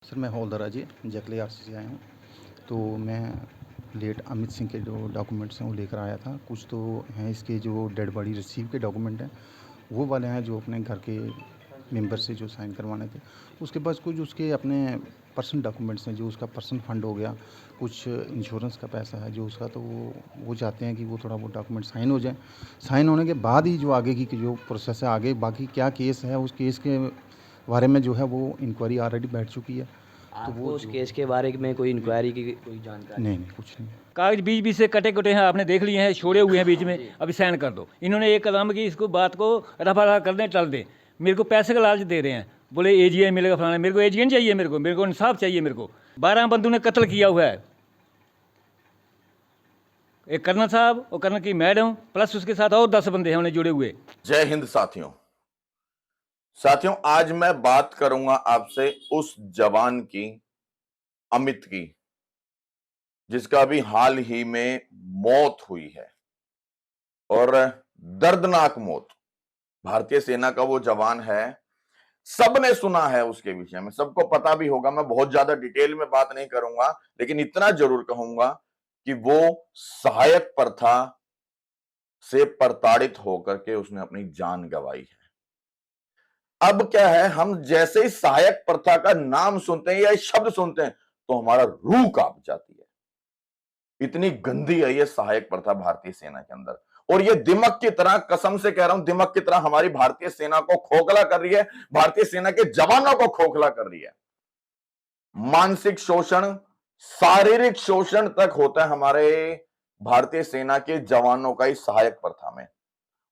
Sir मैं हवलदार Ajay जकले RC से आया हूँ। तो मैं लेट अमित सिंह के जो डॉक्यूमेंट्स हैं वो लेकर आया था। कुछ तो हैं इसके जो डेड बॉडी रिसीव के डॉक्यूमेंट हैं वो वाले हैं जो अपने घर के मेंबर से जो साइन करवाने थे। उसके बाद कुछ उसके अपने पर्सनल डॉक्यूमेंट्स हैं जो उसका पर्सनल फ़ंड हो गया, कुछ इंश्योरेंस का पैसा है जो उसका, तो वो चाहते हैं कि वो थोड़ा वो डॉक्यूमेंट साइन हो जाए। साइन होने के बाद ही जो आगे की जो प्रोसेस है, आगे बाकी क्या केस है उस केस के बारे में जो है वो इंक्वायरी ऑलरेडी बैठ चुकी है। तो आपको वो उस जो केस के बारे में कोई इंक्वायरी की कोई जानकारी? नहीं कुछ नहीं। कागज बीच बीच से कटे कटे हैं, आपने देख लिए हैं, छोड़े हुए हैं बीच में। अभी साइन कर दो। इन्होंने एक कदम की इसको बात को रफा दफा कर दें, टल दें। मेरे को पैसे का लालच दे रहे हैं, बोले एजीआई मिलेगा फलाना। मेरे को एजीएन चाहिए, मेरे को इंसाफ चाहिए। मेरे को 12 बंदों ने कत्ल किया हुआ है, एक कर्नल साहब और कर्नल की मैडम प्लस उसके साथ और 10 बंदे हैं उन्हें जुड़े हुए। जय हिंद साथियों, आज मैं बात करूंगा आपसे उस जवान की, अमित की, जिसका भी हाल ही में मौत हुई है। और दर्दनाक मौत। भारतीय सेना का वो जवान है, सबने सुना है उसके विषय में, सबको पता भी होगा। मैं बहुत ज्यादा डिटेल में बात नहीं करूंगा, लेकिन इतना जरूर कहूंगा कि वो सहायक प्रथा से प्रताड़ित होकर के उसने अपनी जान गंवाई है। अब क्या है, हम जैसे ही सहायक प्रथा का नाम सुनते हैं या शब्द सुनते हैं तो हमारा रूह कांप जाती है। इतनी गंदी है ये सहायक प्रथा भारतीय सेना के अंदर। और ये दिमक की तरह, कसम से कह रहा हूं, दिमक की तरह हमारी भारतीय सेना को खोखला कर रही है, भारतीय सेना के जवानों को खोखला कर रही है। मानसिक शोषण, शारीरिक शोषण तक होता है हमारे भारतीय सेना के जवानों का इस सहायक प्रथा में।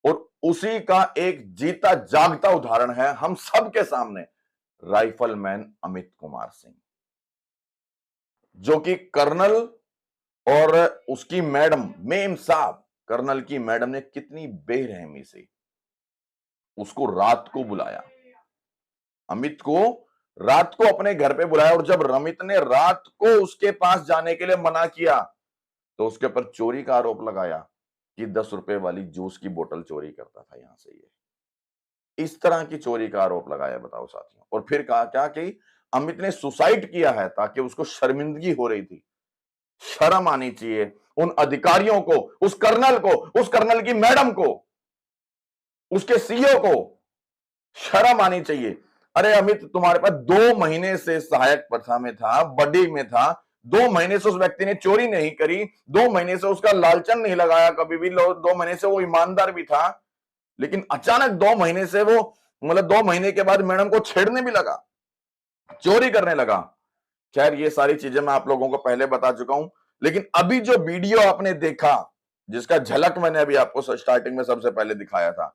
और उसी का एक जीता जागता उदाहरण है हम सबके सामने, राइफलमैन अमित कुमार सिंह, जो कि कर्नल और उसकी मैडम मेम साहब, कर्नल की मैडम ने कितनी बेरहमी से उसको रात को बुलाया, अमित को रात को अपने घर पे बुलाया। और जब रमित ने रात को उसके पास जाने के लिए मना किया तो उसके ऊपर चोरी का आरोप लगाया कि 10 रुपए वाली जूस की बोतल चोरी करता था यहां से। ये इस तरह की चोरी का आरोप लगाया, बताओ साथियों। और फिर कहा क्या कि अमित ने सुसाइड किया है ताकि उसको शर्मिंदगी हो रही थी। शर्म आनी चाहिए उन अधिकारियों को, उस कर्नल को, उस कर्नल की मैडम को, उसके सीईओ को शर्म आनी चाहिए। अरे अमित, तुम्हारे पास 2 महीने से सहायक प्रथा में था, बडी में था, 2 महीने से उस व्यक्ति ने चोरी नहीं करी, 2 महीने से उसका लालचन नहीं लगाया कभी भी, 2 महीने से वो ईमानदार भी था। लेकिन अचानक 2 महीने से वो, मतलब 2 महीने के बाद मैडम को छेड़ने भी लगा, चोरी करने लगा। खैर, ये सारी चीजें मैं आप लोगों को पहले बता चुका हूं। लेकिन अभी जो वीडियो आपने देखा, जिसका झलक मैंने अभी आपको स्टार्टिंग में सबसे पहले दिखाया था,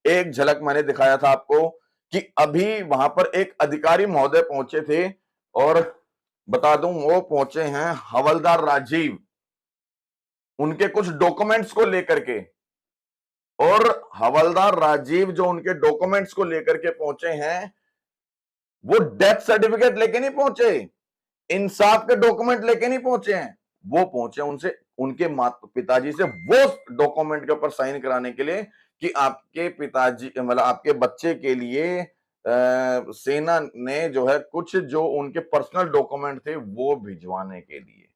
एक झलक मैंने दिखाया था आपको कि अभी वहां पर एक अधिकारी महोदय पहुंचे थे। और बता दूं, वो पहुंचे हैं हवलदार राजीव, उनके कुछ डॉक्यूमेंट्स को लेकर के। और हवलदार राजीव जो उनके डॉक्यूमेंट्स को लेकर के पहुंचे हैं, वो डेथ सर्टिफिकेट लेके नहीं पहुंचे, इंसाफ के डॉक्यूमेंट लेके नहीं पहुंचे हैं। वो पहुंचे उनसे, उनके पिताजी से वो डॉक्यूमेंट के ऊपर साइन कराने के लिए कि आपके पिताजी, मतलब आपके बच्चे के लिए सेना ने जो है कुछ जो उनके पर्सनल डॉक्यूमेंट थे वो भिजवाने के लिए।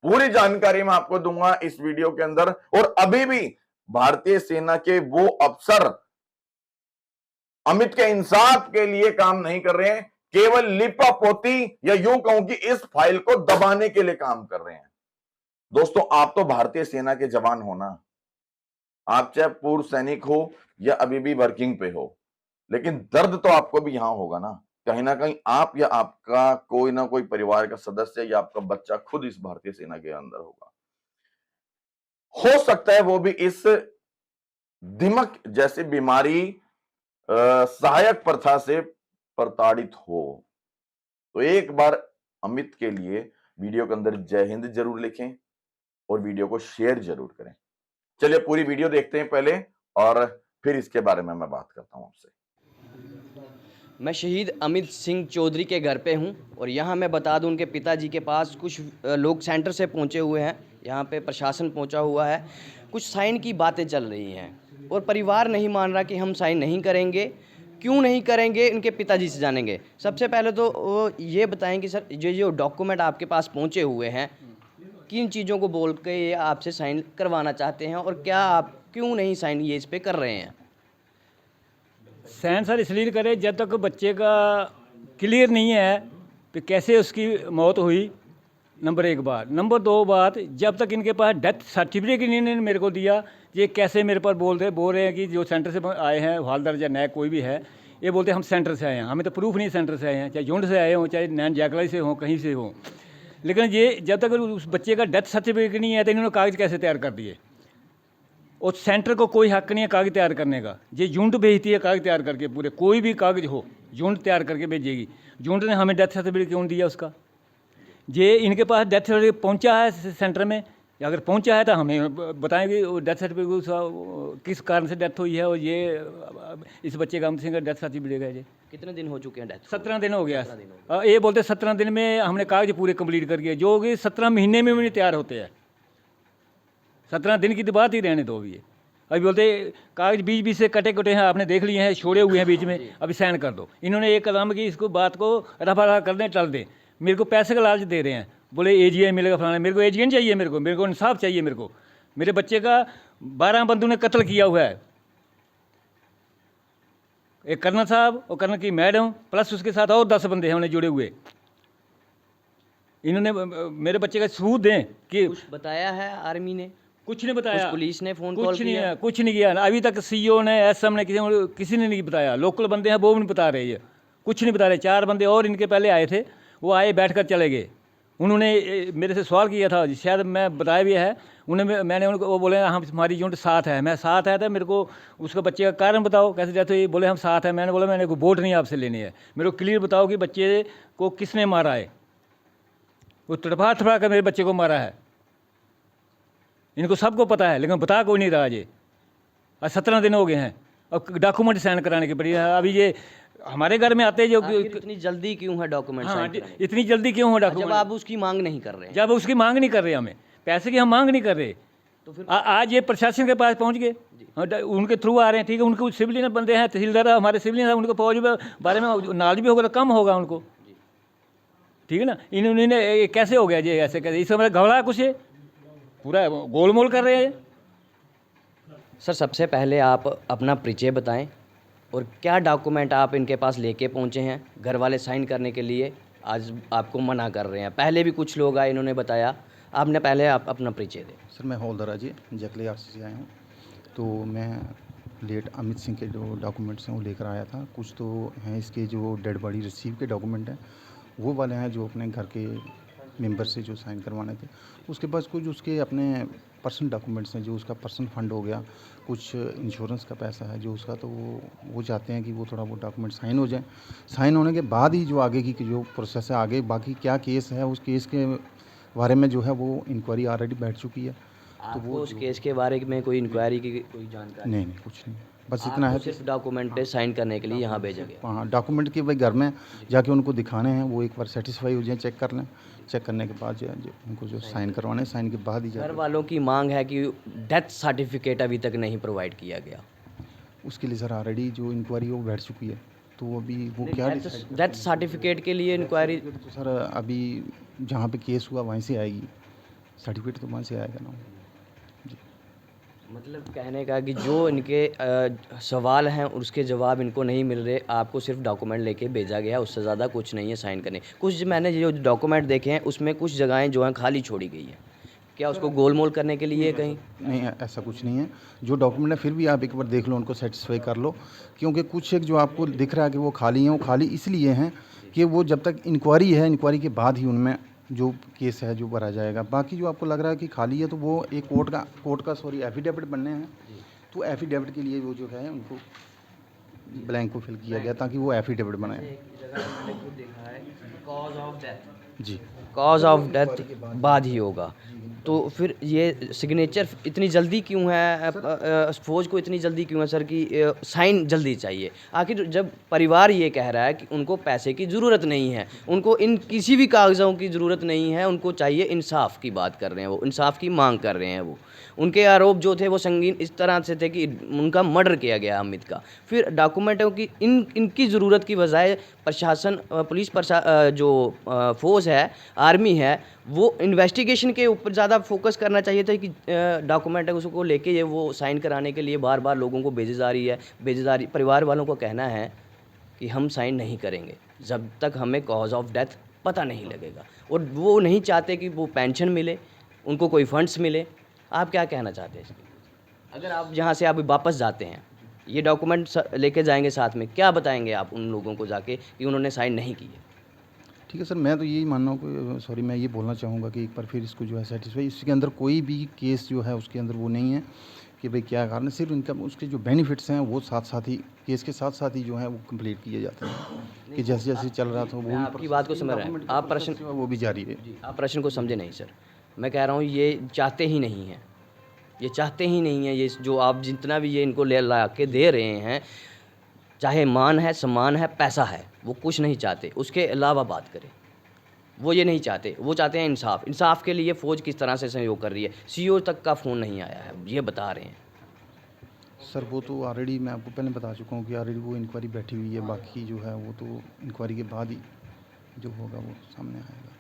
पूरी जानकारी मैं आपको दूंगा इस वीडियो के अंदर। और अभी भी भारतीय सेना के वो अफसर अमित के इंसाफ के लिए काम नहीं कर रहे हैं, केवल लिपापोती या यूं कहूं कि इस फाइल को दबाने के लिए काम कर रहे हैं। दोस्तों, आप तो भारतीय सेना के जवान हो ना, आप चाहे पूर्व सैनिक हो या अभी भी वर्किंग पे हो, लेकिन दर्द तो आपको भी यहां होगा ना कहीं आप या आपका कोई ना कोई परिवार का सदस्य या आपका बच्चा खुद इस भारतीय सेना के अंदर होगा। हो सकता है वो भी इस दिमक जैसी बीमारी, सहायक प्रथा से प्रताड़ित हो। तो एक बार अमित के लिए वीडियो के अंदर जय हिंद जरूर लिखें और वीडियो को शेयर जरूर करें। चलिए पूरी वीडियो देखते हैं पहले, और फिर इसके बारे में मैं बात करता हूं आपसे। मैं शहीद अमित सिंह चौधरी के घर पे हूं और यहाँ मैं बता दूं, उनके पिताजी के पास कुछ लोग सेंटर से पहुँचे हुए हैं, यहाँ पे प्रशासन पहुँचा हुआ है। कुछ साइन की बातें चल रही हैं और परिवार नहीं मान रहा कि हम साइन नहीं करेंगे, क्यों नहीं करेंगे, इनके पिताजी से जानेंगे। सबसे पहले तो वो ये बताएं कि सर जो डॉक्यूमेंट आपके पास पहुंचे हुए हैं, किन चीज़ों को बोल के ये आपसे साइन करवाना चाहते हैं और क्या आप क्यों नहीं साइन ये इस पे कर रहे हैं। साइन सर इसलिए करे जब तक बच्चे का क्लियर नहीं है कि कैसे उसकी मौत हुई, नंबर 1 बात। नंबर 2 बात, जब तक इनके पास डेथ सर्टिफिकेट इन्होंने मेरे को दिया, ये कैसे मेरे पर बोल रहे हैं कि जो सेंटर से आए हैं, हवालदार या नैक कोई भी है, ये बोलते हैं हम सेंटर से आए हैं। हमें तो प्रूफ नहीं सेंटर से आए हैं, चाहे झुंड से आए हों, चाहे नैन जैकलाई से हों, कहीं से हों। लेकिन ये जब तक उस बच्चे का डेथ सर्टिफिकेट नहीं है तो इन्होंने कागज़ कैसे तैयार कर दिए। और सेंटर को कोई हक नहीं है कागज़ तैयार करने का। ये यूनिट भेजती है कागज़ तैयार करके, पूरे कोई भी कागज़ हो यूनिट तैयार करके भेजेगी। यूनिट ने हमें डेथ सर्टिफिकेट क्यों दिया उसका? ये इनके पास डेथ सर्टिफिकेट पहुंचा है सेंटर में, या अगर पहुंचा है तो हमें बताएंगे वो डेथ सर्टिफिकेट किस कारण से डेथ हुई है। और ये इस बच्चे का अमित सिंह का डेथ सर्टिफिकेट है। ये कितने दिन हो चुके हैं डेथ? 17 दिन हो गया। ये बोलते 17 दिन में हमने कागज पूरे कंप्लीट कर दिए, जो कि 17 महीने में भी नहीं तैयार होते हैं। 17 दिन की तो बात ही रहने दो। अभी अभी बोलते कागज बीच से कटे कटे हैं, आपने देख लिए हैं, छोड़े हुए हैं बीच में, अभी साइन कर दो। इन्होंने एक कदम की इसको बात को रफा कर दें, टल दें। मेरे को पैसे का लालच दे रहे हैं, बोले AGI मिलेगा फलाना। मेरे को AGI चाहिए, मेरे को इंसाफ चाहिए। मेरे बच्चे का 12 बंदों ने कत्ल किया हुआ है, एक कर्नल साहब और कर्नल की मैडम प्लस उसके साथ और 10 बंदे हैं उन्हें जुड़े हुए। इन्होंने मेरे बच्चे का सबूत दें कि कुछ बताया है आर्मी ने, कुछ नहीं बताया, पुलिस ने फोन कॉल कुछ नहीं किया? है, कुछ नहीं किया। अभी तक CO ने, SM ने, किसी ने नहीं बताया। लोकल बंदे हैं वो भी नहीं बता रहे, ये कुछ नहीं बता रहे। 4 बंदे और इनके पहले आए थे, वो आए बैठकर चले गए। उन्होंने मेरे से सवाल किया था, शायद मैं बताया भी है उन्हें। मैंने उनको, वो बोले हम हमारी यूनिट साथ है। मैं साथ है तो मेरे को उसका बच्चे का कारण बताओ कैसे डेथ हुई। बोले हम साथ हैं। मैंने बोला मैंने कोई वोट नहीं आपसे लेनी है, मेरे को क्लियर बताओ कि बच्चे को किसने मारा है। वो तड़फा कर मेरे बच्चे को मारा है। इनको सबको पता है लेकिन बता कोई नहीं रहा। ये आज 17 दिन हो गए हैं और डॉक्यूमेंट साइन कराने की पड़ी है। अभी ये हमारे घर में आते हैं जो इतनी जल्दी क्यों है डॉक्यूमेंट हाँ, साइन कराने? इतनी जल्दी क्यों हो जब डॉक्यूमेंट? आप उसकी मांग नहीं कर रहे हैं, जब उसकी मांग नहीं कर रहे, हमें पैसे की हम मांग नहीं कर रहे, तो फिर आज ये प्रशासन के पास पहुंच गए। उनके थ्रू आ रहे हैं, ठीक है। उनके सिविलियन बंदे हैं, तहसीलदार हमारे सिविलियन है, उनको फौज के बारे में नॉलेज भी होगा तो कम होगा उनको, ठीक है ना। इन्होंने कैसे हो गया जी, ऐसे कैसे? इससे मतलब घबरा कुछ है, पूरा गोलमोल कर रहे हैं। सर सबसे पहले आप अपना परिचय बताएं और क्या डॉक्यूमेंट आप इनके पास लेके पहुंचे हैं। घर वाले साइन करने के लिए आज आपको मना कर रहे हैं, पहले भी कुछ लोग आए इन्होंने बताया। आपने पहले आप अपना परिचय दें। सर मैं हवलदार अजय जकली RC से आया हूँ। तो मैं लेट अमित सिंह के जो डॉक्यूमेंट्स हैं वो लेकर आया था। कुछ तो हैं इसके जो डेड बॉडी रिसीव के डॉक्यूमेंट हैं वो वाले हैं जो अपने घर के मेंबर से जो साइन करवाने थे। उसके बाद कुछ उसके अपने पर्सनल डॉक्यूमेंट्स हैं, जो उसका पर्सनल फंड हो गया, कुछ इंश्योरेंस का पैसा है जो उसका, तो वो चाहते हैं कि वो थोड़ा वो डॉक्यूमेंट साइन हो जाए। साइन होने के बाद ही जो आगे की जो प्रोसेस है, आगे बाकी क्या केस है उस केस के बारे में जो है वो इंक्वायरी ऑलरेडी बैठ चुकी है। तो वो उस केस के बारे में कोई इंक्वायरी की कोई जानकारी? नहीं कुछ नहीं, बस इतना है। सिर्फ डॉक्यूमेंट पे साइन करने के लिए यहाँ भेजा गया। हाँ, डॉक्यूमेंट के भाई घर में जाके उनको दिखाने हैं, वो एक बार सेटिस्फाई हो जाए, चेक कर लें। चेक करने के बाद जो उनको जो साइन करवाने हैं, साइन के बाद ही घर जाए। वालों की मांग है कि डेथ सर्टिफिकेट अभी तक नहीं प्रोवाइड किया गया। उसके लिए सर ऑलरेडी जो इंक्वायरी वो बैठ चुकी है, तो अभी वो क्या डेथ सर्टिफिकेट के लिए इंक्वायरी तो सर अभी जहाँ पे केस हुआ वहीं से आएगी, सर्टिफिकेट तो वहाँ से आएगा ना। मतलब कहने का कि जो इनके सवाल हैं उसके जवाब इनको नहीं मिल रहे, आपको सिर्फ डॉक्यूमेंट लेके भेजा गया, उससे ज़्यादा कुछ नहीं है साइन करने। कुछ मैंने जो डॉक्यूमेंट देखे हैं उसमें कुछ जगहें जो हैं खाली छोड़ी गई हैं, क्या उसको गोलमोल करने के लिए कहीं? नहीं, ऐसा कुछ नहीं है। जो डॉक्यूमेंट है फिर भी आप एक बार देख लो, उनको सेटिस्फाई कर लो, क्योंकि कुछ एक जो आपको दिख रहा है कि वो खाली हैं, वो खाली इसलिए हैं कि वो जब तक इंक्वायरी है, इंक्वायरी के बाद ही उनमें जो केस है जो भरा जाएगा। बाकी जो आपको लग रहा है कि खाली है, तो वो एक कोर्ट का एफिडेविट बनने हैं, तो एफिडेविट के लिए वो जो है उनको ब्लैंक को फिल किया गया ताकि वो एफिडेविट बनाए। कॉज ऑफ डेथ, जी कॉज ऑफ डेथ बाद ही होगा। तो फिर ये सिग्नेचर इतनी जल्दी क्यों है? फौज को इतनी जल्दी क्यों है सर कि साइन जल्दी चाहिए? आखिर जब परिवार ये कह रहा है कि उनको पैसे की ज़रूरत नहीं है, उनको इन किसी भी कागज़ों की ज़रूरत नहीं है, उनको चाहिए इंसाफ़ की बात कर रहे हैं वो, इंसाफ़ की मांग कर रहे हैं वो। उनके आरोप जो थे वो संगीन इस तरह से थे कि उनका मर्डर किया गया अमित का। फिर डॉक्यूमेंटों की इनकी ज़रूरत की बजाय प्रशासन पुलिस जो फ़ोर्स है, आर्मी है, वो इन्वेस्टिगेशन के ऊपर ज़्यादा फोकस करना चाहिए था कि डॉक्यूमेंट है उसको लेके ये वो साइन कराने के लिए बार-बार लोगों को भेजी जा रही है। परिवार वालों को कहना है कि हम साइन नहीं करेंगे, जब तक हमें कॉज़ ऑफ डेथ पता नहीं लगेगा। और वो नहीं चाहते कि वो पेंशन मिले, उनको कोई फंड्स मिले। आप क्या कहना चाहते हैं इसमें? अगर आप यहाँ से आप वापस जाते हैं, ये डॉक्यूमेंट लेके जाएँगे साथ में, क्या बताएँगे आप उन लोगों को जाके कि उन्होंने साइन नहीं किए? ठीक है सर, मैं तो यही मानना हूँ कि सॉरी मैं ये बोलना चाहूँगा कि एक बार फिर इसको जो है सेटिस्फाई, इसके अंदर कोई भी केस जो है उसके अंदर वो नहीं है कि भाई क्या कारण है, सिर्फ इनका उसके जो बेनिफिट्स हैं वो साथ साथ ही केस के साथ साथ ही जो है वो कंप्लीट किए जाते हैं कि जैसे जैसे चल रहा था वो मैं आपकी बात को समझ रहा हूँ। आप प्रश्न वो भी जारी रहे। जी, आप प्रश्न को समझे नहीं सर। मैं कह रहा हूँ ये चाहते ही नहीं हैं। ये चाहते ही नहीं हैं, ये जो आप जितना भी ये इनको ले ला के दे रहे हैं, चाहे मान है, सम्मान है, पैसा है, वो कुछ नहीं चाहते। उसके अलावा बात करें, वो ये नहीं चाहते। वो चाहते हैं इंसाफ़। इंसाफ़ के लिए फ़ौज किस तरह से सहयोग कर रही है। सीओ तक का फ़ोन नहीं आया है, ये बता रहे हैं। सर वो तो ऑलरेडी मैं आपको पहले बता चुका हूँ कि ऑलरेडी वो इंक्वायरी बैठी हुई है, बाकी जो है वो तो इंक्वायरी के बाद ही जो होगा वो सामने आएगा।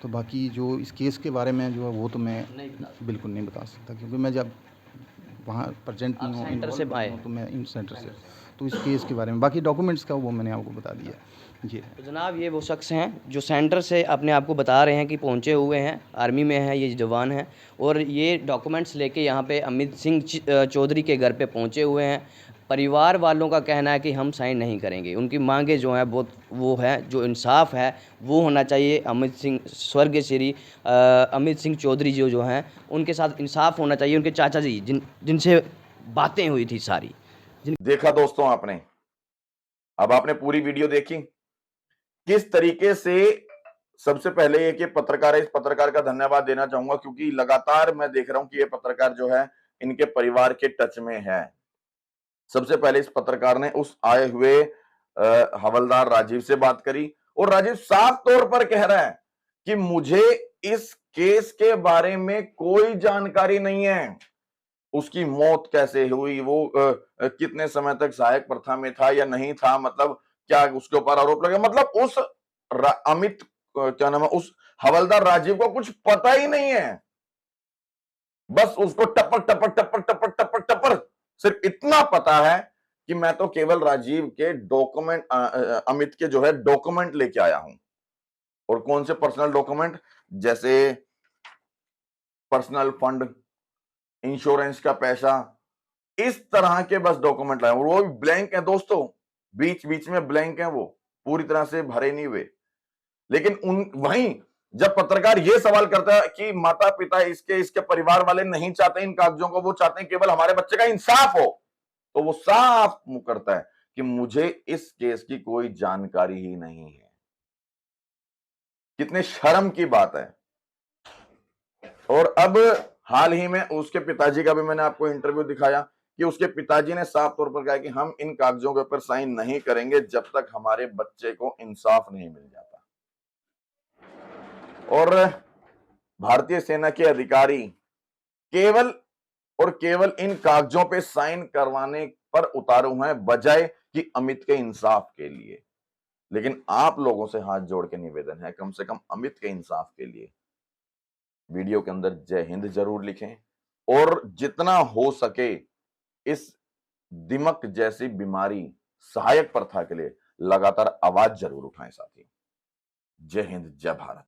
तो बाकी जो इस केस के बारे में जो है वो तो मैं बिल्कुल नहीं बता सकता, क्योंकि मैं जब वहाँ प्रेजेंट नहीं हूँ, सेंटर से आए तो मैं इन सेंटर से, तो इस केस के बारे में बाकी डॉक्यूमेंट्स का वो मैंने आपको बता दिया जी। तो जनाब ये वो शख्स हैं जो सेंटर से अपने आप को बता रहे हैं कि पहुंचे हुए हैं, आर्मी में हैं, ये जवान हैं और ये डॉक्यूमेंट्स लेके यहाँ पे अमित सिंह चौधरी के घर पे पहुंचे हुए हैं। परिवार वालों का कहना है कि हम साइन नहीं करेंगे। उनकी मांगे जो हैं बहुत वो है, जो इंसाफ है वो होना चाहिए। अमित सिंह स्वर्गीय श्री अमित सिंह चौधरी जो हैं उनके साथ इंसाफ होना चाहिए। उनके चाचा जी जिनसे बातें हुई थी सारी। देखा दोस्तों आपने, अब आपने पूरी वीडियो देखी किस तरीके से। सबसे पहले ये कि पत्रकार है, इस पत्रकार का धन्यवाद देना चाहूंगा क्योंकि लगातार मैं देख रहा हूं कि ये पत्रकार जो है इनके परिवार के टच में है। सबसे पहले इस पत्रकार ने उस आए हुए हवलदार राजीव से बात करी और राजीव साफ तौर पर कह रहा है कि मुझे इस केस के बारे में कोई जानकारी नहीं है। उसकी मौत कैसे हुई, वो कितने समय तक सहायक प्रथा में था या नहीं था, मतलब क्या उसके ऊपर आरोप लगे, मतलब उस अमित क्या नाम है, उस हवलदार राजीव को कुछ पता ही नहीं है। बस उसको टपर टपर टपर टपर टपर टपर सिर्फ इतना पता है कि मैं तो केवल राजीव के डॉक्यूमेंट अमित के जो है डॉक्यूमेंट लेके आया हूं। और कौन से पर्सनल डॉक्यूमेंट, जैसे पर्सनल फंड, इंश्योरेंस का पैसा, इस तरह के बस डॉक्यूमेंट लाए। और वो भी ब्लैंक है दोस्तों, बीच बीच में ब्लैंक है, वो पूरी तरह से भरे नहीं हुए। लेकिन वहीं जब पत्रकार ये सवाल करता है कि माता पिता इसके परिवार वाले नहीं चाहते इन कागजों को, वो चाहते हैं केवल हमारे बच्चे का इंसाफ हो, तो वो साफ मुंह करता है कि मुझे इस केस की कोई जानकारी ही नहीं है। कितने शर्म की बात है। और अब हाल ही में उसके पिताजी का भी मैंने आपको इंटरव्यू दिखाया कि उसके पिताजी ने साफ तौर पर कहा कि हम इन कागजों के ऊपर साइन नहीं करेंगे जब तक हमारे बच्चे को इंसाफ नहीं मिल जाता। और भारतीय सेना के अधिकारी केवल और केवल इन कागजों पे साइन करवाने पर उतारे हुए हैं, बजाय कि अमित के इंसाफ के लिए। लेकिन आप लोगों से हाथ जोड़ के निवेदन है, कम से कम अमित के इंसाफ के लिए वीडियो के अंदर जय हिंद जरूर लिखें और जितना हो सके इस दिमक जैसी बीमारी, सहायक प्रथा के लिए लगातार आवाज जरूर उठाएं साथी। जय हिंद, जय भारत।